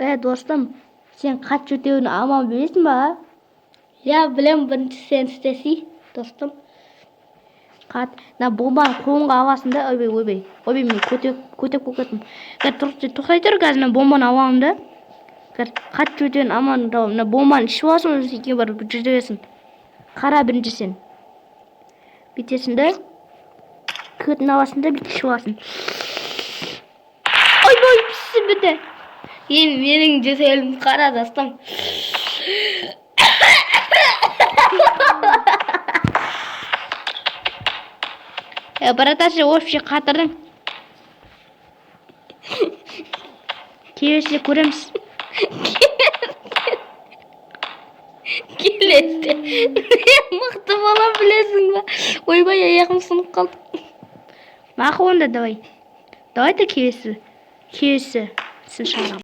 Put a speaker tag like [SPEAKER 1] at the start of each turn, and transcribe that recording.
[SPEAKER 1] Достым, сен қат жөтеуін аман білесің ба?
[SPEAKER 2] Я білем, бірінші сен істесей, достым.
[SPEAKER 1] Қат, бомбаны қолыңға аласың да, ойбай, мен көтек болып кеттім. Тоқтай тұр, қазір бомбаны аламын да. Қат жөтеуін аман, бомбаны ішіп аласың, өзіңе барып жүзе бересің. Қара бірінші сен. Бүйтесің да, көтін аласың да, бүйтіп ішіп аласың. Ойбай, пісі біті.
[SPEAKER 2] Менің жөтелім қара, достым.
[SPEAKER 1] Браташы, вообще қатырдың. Келесі көреміз.
[SPEAKER 2] Келесі. Мықты бола білесің ба? Ойбай, аяғым сынып қалды.
[SPEAKER 1] Мақы онда, давай. Давай да келесі. Сін шығарам.